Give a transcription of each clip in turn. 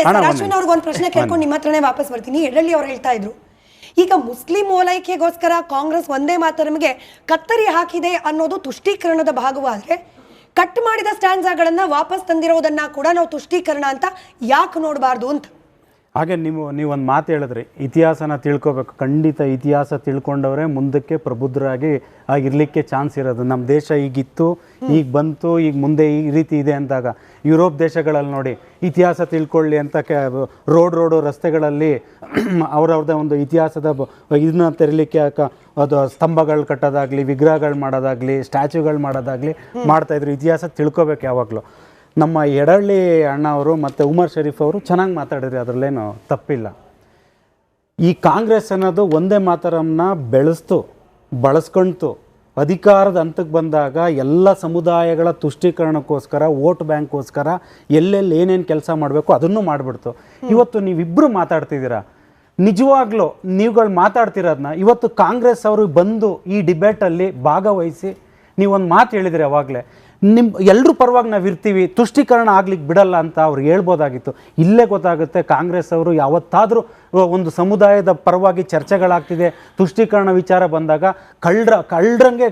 ಒಂದೇ ಅಶ್ವಿನ್ ಅವ್ರಿಗೆ ಒಂದು ಪ್ರಶ್ನೆ ಕೇಳ್ಕೊಂಡು ನಿಮ್ಮ ಹತ್ರನೇ ವಾಪಸ್ ಬರ್ತೀನಿ. ಯಡಳ್ಳಿ ಅವ್ರು ಹೇಳ್ತಾ ಇದ್ರು, ಈಗ ಮುಸ್ಲಿಂ ಓಲೈಕೆಗೋಸ್ಕರ ಕಾಂಗ್ರೆಸ್ ಒಂದೇ ಮಾತರಮ್ಗೆ ಕತ್ತರಿ ಹಾಕಿದೆ ಅನ್ನೋದು ತುಷ್ಟೀಕರಣದ ಭಾಗವಾದ್ರೆ, ಕಟ್ ಮಾಡಿದ ಸ್ಟ್ಯಾನ್ಸಾಗಳನ್ನ ವಾಪಸ್ ತಂದಿರೋದನ್ನ ಕೂಡ ನಾವು ತುಷ್ಟೀಕರಣ ಅಂತ ಯಾಕೆ ನೋಡಬಾರ್ದು ಅಂತ. ಹಾಗೆ ನೀವೊಂದು ಮಾತು ಹೇಳಿದ್ರಿ, ಇತಿಹಾಸನ ತಿಳ್ಕೊಬೇಕು. ಖಂಡಿತ ಇತಿಹಾಸ ತಿಳ್ಕೊಂಡವರೇ ಮುಂದಕ್ಕೆ ಪ್ರಬುದ್ಧರಾಗಿ ಆಗಿರಲಿಕ್ಕೆ ಚಾನ್ಸ್ ಇರೋದು. ನಮ್ಮ ದೇಶ ಈಗಿತ್ತು, ಈಗ ಬಂತು, ಈಗ ಮುಂದೆ ಈ ರೀತಿ ಇದೆ ಅಂದಾಗ ಯುರೋಪ್ ದೇಶಗಳಲ್ಲಿ ನೋಡಿ, ಇತಿಹಾಸ ತಿಳ್ಕೊಳ್ಳಿ ಅಂತ ರೋಡು ರಸ್ತೆಗಳಲ್ಲಿ ಅವ್ರವ್ರದ್ದೇ ಒಂದು ಇತಿಹಾಸದ ಇದನ್ನ ತೆರಲಿಕ್ಕೆ ಅದು ಸ್ತಂಭಗಳು ಕಟ್ಟೋದಾಗಲಿ, ವಿಗ್ರಹಗಳು ಮಾಡೋದಾಗಲಿ, ಸ್ಟ್ಯಾಚ್ಯೂಗಳು ಮಾಡೋದಾಗಲಿ ಮಾಡ್ತಾಯಿದ್ರು. ಇತಿಹಾಸ ತಿಳ್ಕೊಬೇಕು ಯಾವಾಗಲೂ. ನಮ್ಮ ಯಡಳ್ಳಿ ಅಣ್ಣ ಅವರು ಮತ್ತು ಉಮರ್ ಶರೀಫ್ ಅವರು ಚೆನ್ನಾಗಿ ಮಾತಾಡಿದ್ರಿ, ಅದರಲ್ಲೇನು ತಪ್ಪಿಲ್ಲ. ಈ ಕಾಂಗ್ರೆಸ್ ಅನ್ನೋದು ಒಂದೇ ಮಾತರಮ್ನ ಬಳಸ್ಕೊಂತು ಅಧಿಕಾರದ ಹಂತಕ್ಕೆ ಬಂದಾಗ ಎಲ್ಲ ಸಮುದಾಯಗಳ ತುಷ್ಟೀಕರಣಕ್ಕೋಸ್ಕರ, ವೋಟ್ ಬ್ಯಾಂಕ್ಗೋಸ್ಕರ ಎಲ್ಲೆಲ್ಲಿ ಏನೇನು ಕೆಲಸ ಮಾಡಬೇಕು ಅದನ್ನು ಮಾಡಿಬಿಡ್ತು. ಇವತ್ತು ನೀವಿಬ್ಬರು ಮಾತಾಡ್ತಿದ್ದೀರಾ, ನಿಜವಾಗ್ಲೂ ನೀವುಗಳು ಮಾತಾಡ್ತಿರೋದನ್ನ ಇವತ್ತು ಕಾಂಗ್ರೆಸ್ ಅವರು ಬಂದು ಈ ಡಿಬೇಟಲ್ಲಿ ಭಾಗವಹಿಸಿ ನೀವೊಂದು ಮಾತು ಹೇಳಿದ್ರಿ, ಅವಾಗಲೇ ಎಲ್ಲರೂ ಪರವಾಗಿ ನಾವು ಇರ್ತೀವಿ, ತುಷ್ಟೀಕರಣ ಆಗ್ಲಿಕ್ಕೆ ಬಿಡಲ್ಲ ಅಂತ ಅವ್ರು ಹೇಳ್ಬೋದಾಗಿತ್ತು. ಇಲ್ಲೇ ಗೊತ್ತಾಗುತ್ತೆ ಕಾಂಗ್ರೆಸ್ ಅವರು ಯಾವತ್ತಾದರೂ ಒಂದು ಸಮುದಾಯದ ಪರವಾಗಿ ಚರ್ಚೆಗಳಾಗ್ತಿದೆ, ತುಷ್ಟೀಕರಣ ವಿಚಾರ ಬಂದಾಗ ಕಳ್ಳರಂಗೆ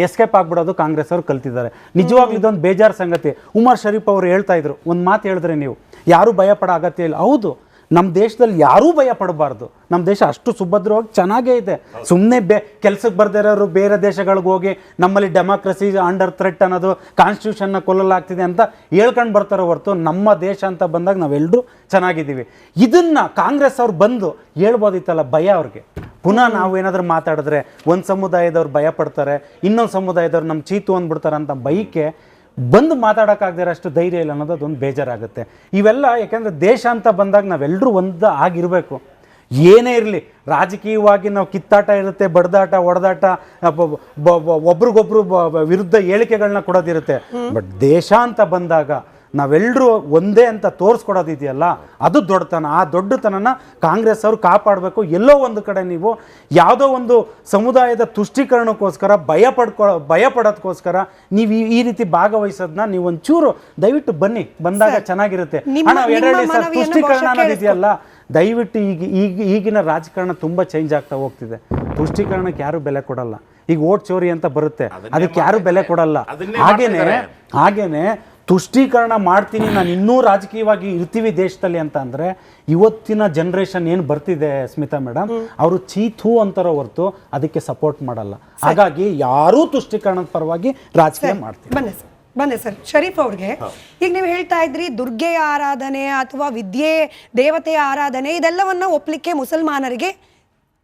ಎಸ್ಕೇಪ್ ಆಗಿಬಿಡೋದು ಕಾಂಗ್ರೆಸ್ ಅವರು ಕಲ್ತಿದ್ದಾರೆ. ನಿಜವಾಗ್ಲೂ ಇದೊಂದು ಬೇಜಾರು ಸಂಗತಿ. ಉಮರ್ ಶರೀಫ್ ಅವರು ಹೇಳ್ತಾ ಇದ್ರು, ಒಂದು ಮಾತು ಹೇಳಿದ್ರೆ ನೀವು, ಯಾರೂ ಭಯ ಪಡೋ ಅಗತ್ಯ ಇಲ್ಲ. ಹೌದು, ನಮ್ಮ ದೇಶದಲ್ಲಿ ಯಾರೂ ಭಯ ಪಡಬಾರ್ದು. ನಮ್ಮ ದೇಶ ಅಷ್ಟು ಸುಭದ್ರವಾಗಿ ಚೆನ್ನಾಗೇ ಇದೆ. ಸುಮ್ಮನೆ ಕೆಲಸಕ್ಕೆ ಬರ್ದೇ ಇರೋರು ಬೇರೆ ದೇಶಗಳಿಗೆ ಹೋಗಿ ನಮ್ಮಲ್ಲಿ ಡೆಮಾಕ್ರಸಿ ಅಂಡರ್ ಥ್ರೆಟ್ ಅನ್ನೋದು, ಕಾನ್ಸ್ಟಿಟ್ಯೂಷನ್ನ ಕೊಲ್ಲಲಾಗ್ತಿದೆ ಅಂತ ಹೇಳ್ಕೊಂಡು ಬರ್ತಾರೋ ಹೊರತು, ನಮ್ಮ ದೇಶ ಅಂತ ಬಂದಾಗ ನಾವೆಲ್ಲರೂ ಚೆನ್ನಾಗಿದ್ದೀವಿ. ಇದನ್ನು ಕಾಂಗ್ರೆಸ್ ಅವ್ರು ಬಂದು ಹೇಳ್ಬೋದಿತ್ತಲ್ಲ ಭಯ ಅವ್ರಿಗೆ. ಪುನಃ ನಾವು ಏನಾದರೂ ಮಾತಾಡಿದ್ರೆ ಒಂದು ಸಮುದಾಯದವ್ರು ಭಯ ಪಡ್ತಾರೆ, ಇನ್ನೊಂದು ಸಮುದಾಯದವ್ರು ನಮ್ಮ ಚೀತು ಅಂದ್ಬಿಡ್ತಾರೆ ಅಂತ ಬೈಕೆ ಬಂದು ಮಾತಾಡೋಕ್ಕಾಗದಿರೋ ಅಷ್ಟು ಧೈರ್ಯ ಇಲ್ಲ ಅನ್ನೋದು ಅದೊಂದು ಬೇಜಾರಾಗುತ್ತೆ. ಇವೆಲ್ಲ ಯಾಕೆಂದರೆ ದೇಶ ಅಂತ ಬಂದಾಗ ನಾವೆಲ್ಲರೂ ಒಂದು ಆಗಿರಬೇಕು. ಏನೇ ಇರಲಿ, ರಾಜಕೀಯವಾಗಿ ನಾವು ಕಿತ್ತಾಟ ಇರುತ್ತೆ, ಬಡ್ದಾಟ ಒಡೆದಾಟ, ಒಬ್ರಿಗೊಬ್ರು ವಿರುದ್ಧ ಹೇಳಿಕೆಗಳನ್ನ ಕೊಡೋದಿರುತ್ತೆ. ಬಟ್ ದೇಶ ಅಂತ ಬಂದಾಗ ನಾವೆಲ್ಲರೂ ಒಂದೇ ಅಂತ ತೋರಿಸ್ಕೊಡೋದಿದೆಯಲ್ಲ, ಅದು ದೊಡ್ಡತನ. ಆ ದೊಡ್ಡತನನ ಕಾಂಗ್ರೆಸ್ ಅವರು ಕಾಪಾಡಬೇಕು. ಎಲ್ಲೋ ಒಂದು ಕಡೆ ನೀವು ಯಾವುದೋ ಒಂದು ಸಮುದಾಯದ ತುಷ್ಟೀಕರಣಕ್ಕೋಸ್ಕರ ಭಯ ಪಡೋದಕ್ಕೋಸ್ಕರ ನೀವು ಈ ರೀತಿ ಭಾಗವಹಿಸೋದನ್ನ ನೀವು ಒಂಚೂರು ದಯವಿಟ್ಟು ಬಂದಾಗ ಚೆನ್ನಾಗಿರುತ್ತೆ. ತುಷ್ಟೀಕರಣ ಅನ್ನೋದಿದೆಯಲ್ಲ, ದಯವಿಟ್ಟು ಈಗಿನ ರಾಜಕಾರಣ ತುಂಬ ಚೇಂಜ್ ಆಗ್ತಾ ಹೋಗ್ತಿದೆ. ತುಷ್ಟೀಕರಣಕ್ಕೆ ಯಾರು ಬೆಲೆ ಕೊಡಲ್ಲ. ಈಗ ಓಟ್ ಚೋರಿ ಅಂತ ಬರುತ್ತೆ, ಅದಕ್ಕೆ ಯಾರು ಬೆಲೆ ಕೊಡಲ್ಲ. ಹಾಗೇನೆ ತುಷ್ಟೀಕರಣ ಮಾಡ್ತೀನಿ, ನಾನು ಇನ್ನೂ ರಾಜಕೀಯವಾಗಿ ಇರ್ತೀವಿ ದೇಶದಲ್ಲಿ ಅಂತ ಅಂದರೆ, ಇವತ್ತಿನ ಜನ್ರೇಷನ್ ಏನು ಬರ್ತಿದೆ ಸ್ಮಿತಾ ಮೇಡಮ್, ಅವರು ಚೀತು ಅಂತಾರೋ ಹೊರತು ಅದಕ್ಕೆ ಸಪೋರ್ಟ್ ಮಾಡಲ್ಲ. ಹಾಗಾಗಿ ಯಾರೂ ತುಷ್ಟೀಕರಣದ ಪರವಾಗಿ ರಾಜಕೀಯ ಮಾಡ್ತೀವಿ. ಬನ್ನಿ ಸರ್, ಶರೀಫ್ ಅವ್ರಿಗೆ, ಈಗ ನೀವು ಹೇಳ್ತಾ ಇದ್ರಿ ದುರ್ಗೆಯ ಆರಾಧನೆ ಅಥವಾ ವಿದ್ಯೆ ದೇವತೆಯ ಆರಾಧನೆ ಇದೆಲ್ಲವನ್ನ ಒಪ್ಪಲಿಕ್ಕೆ ಮುಸಲ್ಮಾನರಿಗೆ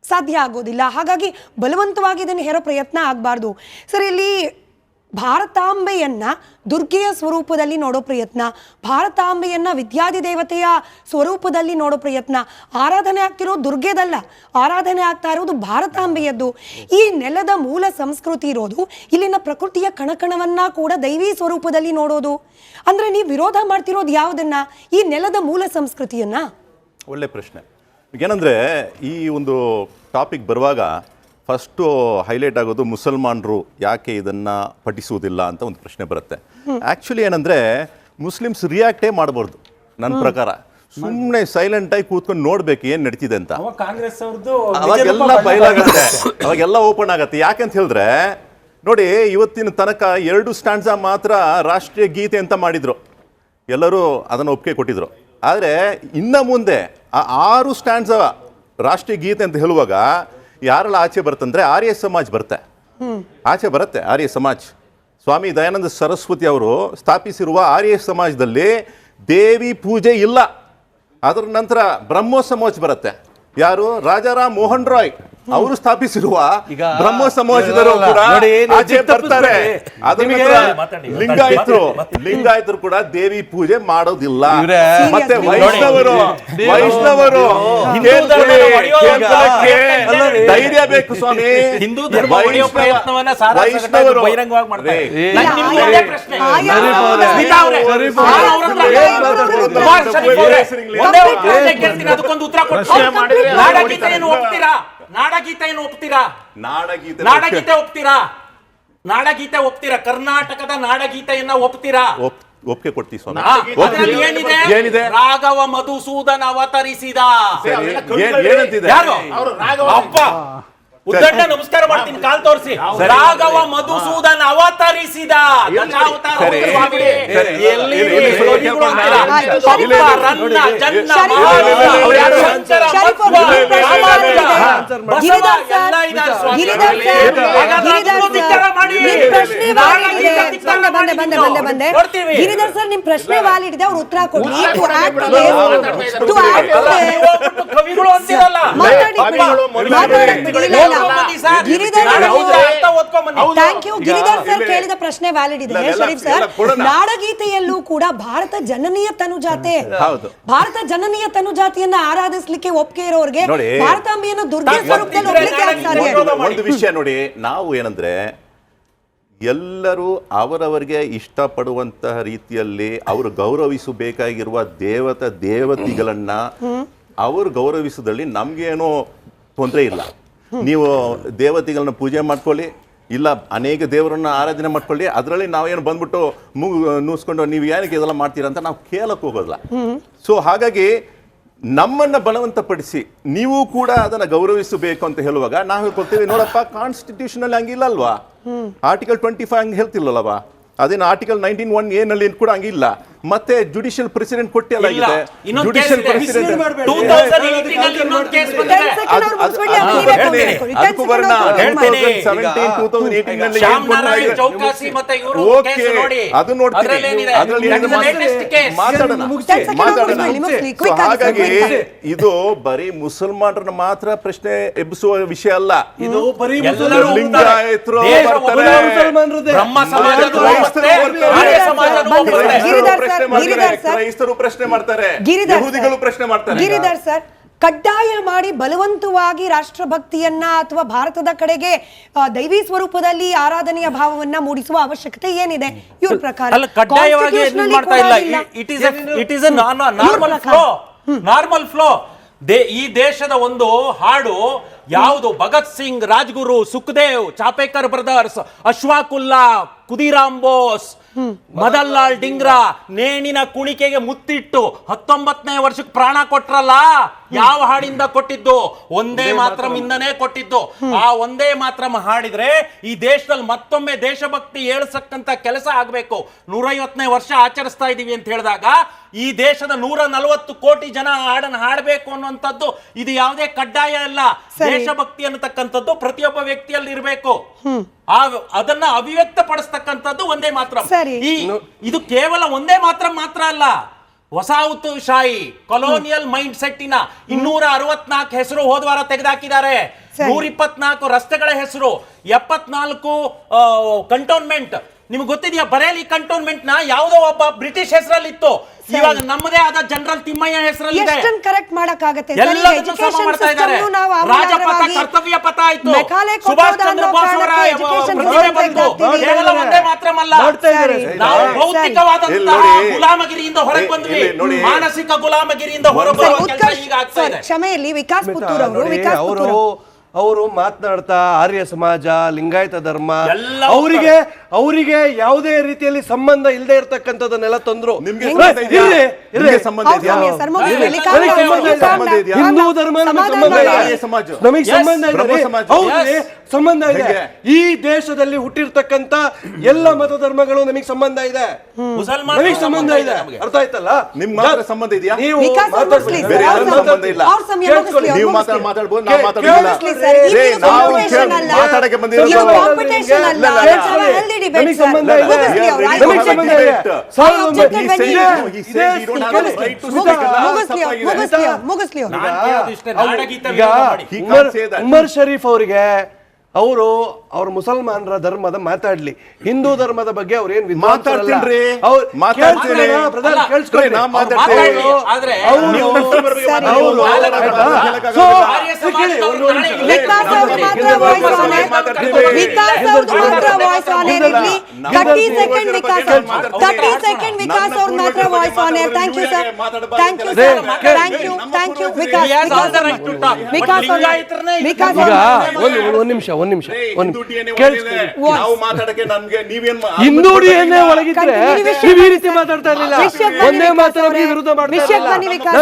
ಸಾಧ್ಯ ಆಗೋದಿಲ್ಲ. ಹಾಗಾಗಿ ಬಲವಂತವಾಗಿ ಇದನ್ನು ಹೇರೋ ಪ್ರಯತ್ನ ಆಗಬಾರ್ದು. ಸರ್, ಇಲ್ಲಿ ಭಾರತಾಂಬೆಯನ್ನ ದುರ್ಗೆಯ ಸ್ವರೂಪದಲ್ಲಿ ನೋಡೋ ಪ್ರಯತ್ನ, ಭಾರತಾಂಬೆಯನ್ನ ವಿದ್ಯಾದಿ ದೇವತೆಯ ಸ್ವರೂಪದಲ್ಲಿ ನೋಡೋ ಪ್ರಯತ್ನ. ಆರಾಧನೆ ಆಗ್ತಿರೋ ದುರ್ಗೆದಲ್ಲ, ಆರಾಧನೆ ಆಗ್ತಾ ಇರೋದು ಭಾರತಾಂಬೆಯದ್ದು. ಈ ನೆಲದ ಮೂಲ ಸಂಸ್ಕೃತಿ ಇರೋದು ಇಲ್ಲಿನ ಪ್ರಕೃತಿಯ ಕಣಕಣವನ್ನ ಕೂಡ ದೈವಿ ಸ್ವರೂಪದಲ್ಲಿ ನೋಡೋದು. ಅಂದ್ರೆ ನೀವು ವಿರೋಧ ಮಾಡ್ತಿರೋದು ಯಾವುದನ್ನ? ಈ ನೆಲದ ಮೂಲ ಸಂಸ್ಕೃತಿಯನ್ನ. ಒಳ್ಳೆ ಪ್ರಶ್ನೆ. ಏನಂದ್ರೆ ಈ ಒಂದು ಟಾಪಿಕ್ ಬರುವಾಗ ಫಸ್ಟು ಹೈಲೈಟ್ ಆಗೋದು ಮುಸಲ್ಮಾನರು ಯಾಕೆ ಇದನ್ನು ಪಠಿಸುವುದಿಲ್ಲ ಅಂತ ಒಂದು ಪ್ರಶ್ನೆ ಬರುತ್ತೆ. ಆ್ಯಕ್ಚುಲಿ ಏನಂದರೆ ಮುಸ್ಲಿಮ್ಸ್ ರಿಯಾಕ್ಟೇ ಮಾಡಬಾರ್ದು ನನ್ನ ಪ್ರಕಾರ. ಸುಮ್ಮನೆ ಸೈಲೆಂಟಾಗಿ ಕೂತ್ಕೊಂಡು ನೋಡ್ಬೇಕು ಏನು ನಡೀತಿದೆ ಅಂತ. ಅವಾಗೆಲ್ಲ ಬಯಲಾಗುತ್ತೆ, ಅವಾಗೆಲ್ಲ ಓಪನ್ ಆಗುತ್ತೆ. ಯಾಕಂತ ಹೇಳಿದ್ರೆ ನೋಡಿ, ಇವತ್ತಿನ ತನಕ 2 ಸ್ಟ್ಯಾಂಡ್ಸಾ ಮಾತ್ರ ರಾಷ್ಟ್ರೀಯ ಗೀತೆ ಅಂತ ಮಾಡಿದರು, ಎಲ್ಲರೂ ಅದನ್ನು ಒಪ್ಪಿಗೆ ಕೊಟ್ಟಿದ್ರು. ಆದರೆ ಇನ್ನು ಮುಂದೆ ಆ 6 ಸ್ಟ್ಯಾಂಡ್ಸಾ ರಾಷ್ಟ್ರೀಯ ಗೀತೆ ಅಂತ ಹೇಳುವಾಗ ಯಾರೆಲ್ಲ ಆಚೆ ಬರ್ತಂದ್ರೆ ಆರ್ಯ ಸಮಾಜ್ ಆಚೆ ಬರುತ್ತೆ. ಆರ್ಯ ಸಮಾಜ್ ಸ್ವಾಮಿ ದಯಾನಂದ ಸರಸ್ವತಿ ಅವರು ಸ್ಥಾಪಿಸಿರುವ ಆರ್ಯ ಸಮಾಜದಲ್ಲಿ ದೇವಿ ಪೂಜೆ ಇಲ್ಲ. ಅದರ ನಂತರ ಬ್ರಹ್ಮೋ ಸಮಾಜ್ ಬರುತ್ತೆ. ಯಾರು? ರಾಜಾರಾಮ್ ಮೋಹನ್ ರಾಯ್ ಅವರು ಸ್ಥಾಪಿಸಿರುವ ಬ್ರಹ್ಮ ಸಮಾಜದವರು ಕೂಡ ಆಚೆ ಬರ್ತಾರೆ. ಅದರ ನಂತರ ಲಿಂಗಾಯತರು ಕೂಡ ದೇವಿ ಪೂಜೆ ಮಾಡೋದಿಲ್ಲ. ಮತ್ತೆ ವೈಷ್ಣವರು ಧೈರ್ಯ ಬೇಕು ಸ್ವಾಮಿ. ವೈಷ್ಣವರು ನಾಡಗೀತೆ ಒಪ್ತೀರಾ? ಕರ್ನಾಟಕದ ನಾಡಗೀತೆಯನ್ನ ಒಪ್ತೀರಾ? ಒಪ್ಪಿಗೆ ಕೊಡ್ತೀವಿ ಸ್ವಾಮಿ. ಅದ್ರಲ್ಲಿ ಏನಿದೆ? ಏನಿದೆ? ರಾಘವ ಮಧುಸೂದನ್ ಅವತರಿಸಿದ. ಏನಂತಿದೆ? ಯಾರು? ಅಪ್ಪ ಉದ್ದಂಡ ನಮಸ್ಕಾರ ಮಾಡ್ತೀನಿ, ಕಾಲ್ ತೋರಿಸಿ. ರಾಘವ ಮಧುಸೂದನ್ ಅವತರಿಸಿದ ದಶಾವತಾರ ಸ್ವಾಮಿ. ಎಲ್ಲಿ ಗಿರಿಧರ್ ಸರ್ ನಿಮ್ ಪ್ರಶ್ನೆ ವ್ಯಾಲಿಡ್ ಇದೆ, ಅವ್ರು ಉತ್ತರ ಕೊಡ್ಲಿ. ಕವಿಗಳು ಅಂತಿರಲ್ಲ. ಗಿರಿಧರ್ ಸರ್ ಕೇಳಿದ ಪ್ರಶ್ನೆ ವ್ಯಾಲಿಡ್ ಇದೆ. ಶರೀಫ್ ಸರ್, ನಾಡಗೀತೆಯಲ್ಲೂ ಕೂಡ ಭಾರತ ಜನನೀಯ ತನುಜಾತೆ, ಭಾರತ ಜನನೀಯ ತನುಜಾತಿಯನ್ನ ಆರಾಧಿಸ್ಲಿಕ್ಕೆ ಒಪ್ಪಿಗೆ ಇರೋರಿಗೆ ಭಾರತಾಂಬೆಯನ್ನು ದುರ್ಗೆ ಸ್ವರೂಪದಲ್ಲಿ ಒಪ್ಲಿಕ್ಕೆ ಆಗ್ತಾರೆ. ಒಂದು ವಿಷಯ ನೋಡಿ, ನಾವು ಏನಂದ್ರೆ ಎಲ್ಲರೂ ಅವರವರಿಗೆ ಇಷ್ಟಪಡುವಂತಹ ರೀತಿಯಲ್ಲಿ ಅವರು ಗೌರವಿಸಬೇಕಾಗಿರುವ ದೇವತೆಗಳನ್ನ ಅವರು ಗೌರವಿಸೋದ್ರಲ್ಲಿ ನಮ್ಗೇನೋ ತೊಂದರೆ ಇಲ್ಲ. ನೀವು ದೇವತೆಗಳನ್ನ ಪೂಜೆ ಮಾಡ್ಕೊಳ್ಳಿ, ಇಲ್ಲ ಅನೇಕ ದೇವರನ್ನ ಆರಾಧನೆ ಮಾಡ್ಕೊಳ್ಳಿ, ಅದರಲ್ಲಿ ನಾವೇನು ಬಂದ್ಬಿಟ್ಟು ನೂಸ್ಕೊಂಡು ನೀವು ಏನಕ್ಕೆ ಇದೆಲ್ಲ ಮಾಡ್ತೀರಾ ಅಂತ ನಾವು ಕೇಳಕ್ಕೆ ಹೋಗೋದಿಲ್ಲ. ಸೊ ಹಾಗಾಗಿ ನಮ್ಮನ್ನ ಬಲವಂತಪಡಿಸಿ ನೀವು ಕೂಡ ಅದನ್ನ ಗೌರವಿಸಬೇಕು ಅಂತ ಹೇಳುವಾಗ ನಾವು ಹೇಳ್ಕೊಳ್ತೀವಿ, ನೋಡಪ್ಪ ಕಾನ್ಸ್ಟಿಟ್ಯೂಷನ್ ಅಲ್ಲಿ ಹಂಗಿಲ್ಲ ಅಲ್ವಾ, ಆರ್ಟಿಕಲ್ 25 ಹಂಗೆ ಹೇಳ್ತಿಲ್ಲಲ್ವಾ, ಅದೇನು ಆರ್ಟಿಕಲ್ 19(1)A ನಲ್ಲಿ ಕೂಡ ಹಂಗಿಲ್ಲ. ಮತ್ತೆ ಜುಡಿಷಿಯಲ್ ಪ್ರೆಸಿಡೆಂಟ್ ಕೊಟ್ಟಿಲ್ಲ ಆಗಿದೆ. ಜುಡಿಷಿಯಲ್ ಪ್ರೆಸಿಡೆಂಟ್ ಹಾಗಾಗಿ ಇದು ಬರೀ ಮುಸಲ್ಮಾನರನ್ನ ಮಾತ್ರ ಪ್ರಶ್ನೆ ಎಬ್ಬಿಸುವ ವಿಷಯ ಅಲ್ಲ. ಇದು ಬರೀ ಲಿಂಗಾಯತರು ಕ್ರೈಸ್ತರು ಪ್ರಶ್ನೆ ಮಾಡ್ತಾರೆ, ಯಹೂದಿಗಳು ಪ್ರಶ್ನೆ ಮಾಡ್ತಾರೆ. ಗಿರಿಧರ್ ಸರ್, ಕಡ್ಡಾಯ ಮಾಡಿ ಬಲವಂತವಾಗಿ ರಾಷ್ಟ್ರಭಕ್ತಿಯನ್ನ ಅಥವಾ ಭಾರತದ ಕಡೆಗೆ ದೈವಿ ಸ್ವರೂಪದಲ್ಲಿ ಆರಾಧನೆಯ ಭಾವವನ್ನ ಮೂಡಿಸುವ ಅವಶ್ಯಕತೆ ಏನಿದೆ ಇವ್ರ ಪ್ರಕಾರ? ಕಡ್ಡಾಯವಾಗಿ ಮಾಡ್ತಾ ಇಲ್ಲ. It is A normal flow. ಈ ದೇಶದ ಒಂದು ಹಾಡು ಯಾವುದು? ಭಗತ್ ಸಿಂಗ್, ರಾಜ್ಗುರು, ಸುಖದೇವ್, ಚಾಪೇಕರ್ ಬ್ರದರ್ಸ್, ಅಶ್ವಾಕುಲ್ಲಾ, ಕುದಿರಾಮ್ ಬೋಸ್, ಮದನ್ಲಾಲ್ ಡಿಂಗ್ರಾ ನೇಣಿನ ಕುಣಿಕೆಗೆ ಮುತ್ತಿಟ್ಟು 19ನೇ ವರ್ಷಕ್ಕೆ ಪ್ರಾಣ ಕೊಟ್ರಲ್ಲ. ಯಾವ ಹಾಡಿಂದ ಕೊಟ್ಟಿದ್ದು? ಒಂದೇ ಮಾತ್ರಂ ಇಂದನೇ ಕೊಟ್ಟಿದ್ದು. ಆ ಒಂದೇ ಮಾತ್ರಂ ಹಾಡಿದ್ರೆ ಈ ದೇಶದಲ್ಲಿ ಮತ್ತೊಮ್ಮೆ ದೇಶಭಕ್ತಿ ಏಳ್ಸಕ್ಕಂತ ಕೆಲಸ ಆಗ್ಬೇಕು. 150ನೇ ವರ್ಷ ಆಚರಿಸ್ತಾ ಇದೀವಿ ಅಂತ ಹೇಳಿದಾಗ ಈ ದೇಶದ 140 ಕೋಟಿ ಜನ ಹಾಡನ್ನು ಹಾಡಬೇಕು ಅನ್ನುವಂಥದ್ದು ಇದು ಯಾವುದೇ ಕಡ್ಡಾಯ ಅಲ್ಲ. ದೇಶಭಕ್ತಿ ಅನ್ನತಕ್ಕಂಥದ್ದು ಪ್ರತಿಯೊಬ್ಬ ವ್ಯಕ್ತಿಯಲ್ಲಿ ಇರಬೇಕು. ಅದನ್ನ ಅಭಿವ್ಯಕ್ತ ಪಡಿಸ್ತಕ್ಕಂಥದ್ದು ಒಂದೇ ಮಾತ್ರ. ಇದು ಕೇವಲ ಒಂದೇ ಮಾತ್ರ ಅಲ್ಲ. ವಸಾಹತುಶಾಹಿ ಕೊಲೋನಿಯಲ್ ಮೈಂಡ್ ಸೆಟ್ಟಿನ 264 ಹೆಸರು ಹೋದ್ವಾರ ತೆಗೆದಾಕಿದ್ದಾರೆ. 124 ರಸ್ತೆಗಳ ಹೆಸರು, 74 ಕಂಟೋನ್ಮೆಂಟ್. ನಿಮ್ಗೆ ಗೊತ್ತಿದೆಯಾ? ಬರೇಲಿ ಕಂಟೋನ್ಮೆಂಟ್ ನ ಯಾವುದೋ ಒಬ್ಬ ಬ್ರಿಟಿಷ್ ಹೆಸರಲ್ಲಿ ಇತ್ತು, ಇವಾಗ ನಮ್ಮದೇ ಆದ ಜನರಲ್ ತಿಮ್ಮಯ್ಯ ಹೆಸರಲ್ಲಿ ಇದೆ. ಕರೆಕ್ಟ್ ಮಾಡಕ್ಕಾಗತ್ತೆ? ಎಲ್ಲದನ್ನು ಸಮ ಮಾಡ್ತಾ ಇದ್ದಾರೆ. ರಾಜಪಥ ಕರ್ತವ್ಯ ಪಥ ಆಯ್ತು, ಸುಭಾಷ್ ಚಂದ್ರ ಬೋಸ್ ಅವರ ಪ್ರತಿಭೆ ಬಂತು. ಕೇವಲ ಒಂದೇ ಮಾತ್ರಮಲ್ಲ, ನಾವು ಭೌತಿಕವಾದಂತಹ ಗುಲಾಮಗಿರಿಯಿಂದ ಹೊರಗೆ ಬಂದ್ವಿ, ಮಾನಸಿಕ ಗುಲಾಮಗಿರಿಯಿಂದ ಹೊರಬರುವ ಕೆಲಸ ಈಗ ಆಗ್ತಾ ಇದೆ. ಕ್ಷಮೆಯಲ್ಲಿ ವಿಕಾಸ್ ಪುತ್ತೂರ್ ಅವರು ಅವರು ಮಾತನಾಡ್ತಾ ಆರ್ಯ ಸಮಾಜ, ಲಿಂಗಾಯತ ಧರ್ಮ ಅವರಿಗೆ ಯಾವುದೇ ರೀತಿಯಲ್ಲಿ ಸಂಬಂಧ ಇಲ್ಲದೆ ಇರ್ತಕ್ಕಂಥದ್ದನ್ನೆಲ್ಲ ತಂದ್ರು. ಹಿಂದೂ ಧರ್ಮ ನಮಗೆ ಸಂಬಂಧ ಇದೆ. ಈ ದೇಶದಲ್ಲಿ ಹುಟ್ಟಿರ್ತಕ್ಕಂಥ ಎಲ್ಲ ಮತ ಧರ್ಮಗಳು ನಮಗೆ ಸಂಬಂಧ ಇದೆ, ನಮಗೆ ಸಂಬಂಧ ಇದೆ. ಅರ್ಥ ಆಯ್ತಲ್ಲ? ನಿಮ್ಗೆ ಮಾತ್ರ ಸಂಬಂಧ ಇದೆಯಾ? ನೀವು ಸಂಬಂಧ ಇಲ್ಲ. ನೀವು ಮಾತಾಡ್ಬೋದು, ನಾವು ಮಾತಾಡೋದಿಲ್ಲ. ಮಾತಾಡಕ್ಕೆ ಉಮರ್ ಶರೀಫ್ ಅವರಿಗೆ ಅವ್ರ ಮುಸಲ್ಮಾನರ ಧರ್ಮದ ಮಾತಾಡ್ಲಿ, ಹಿಂದೂ ಧರ್ಮದ ಬಗ್ಗೆ ಅವ್ರ ಏನ್ ಮಾತಾಡ್ತೀನಿ. ಒಂದ್ ನಿಮಿಷ ಒಂದ್ ನಿಮಿಷ ನಾವು ಮಾತಾಡಕ್ಕೆ ನಮ್ಗೆ ನೀವೇನ್ ಹಿಂದೂ DNA ಒಳಗಿದ್ರೆ ಕಂಟಿನ್ಯೂ ನೀವು ಈ ರೀತಿ ಮಾತಾಡ್ತಾ ಇರ್ಲಿಲ್ಲ. ವಿಷಯಕ್ಕೆ ಬನ್ನಿ ಒಂದೇ ವಿಕಾಸ್ ಮಾತ್ರ ಅವರೇ. ವಿರುದ್ಧ ಮಾಡ್ತಾ ವಿಷಯಕ್ಕೆ ಇರಲಿಲ್ಲ. ಬನ್ನಿ ವಿಕಾಸ್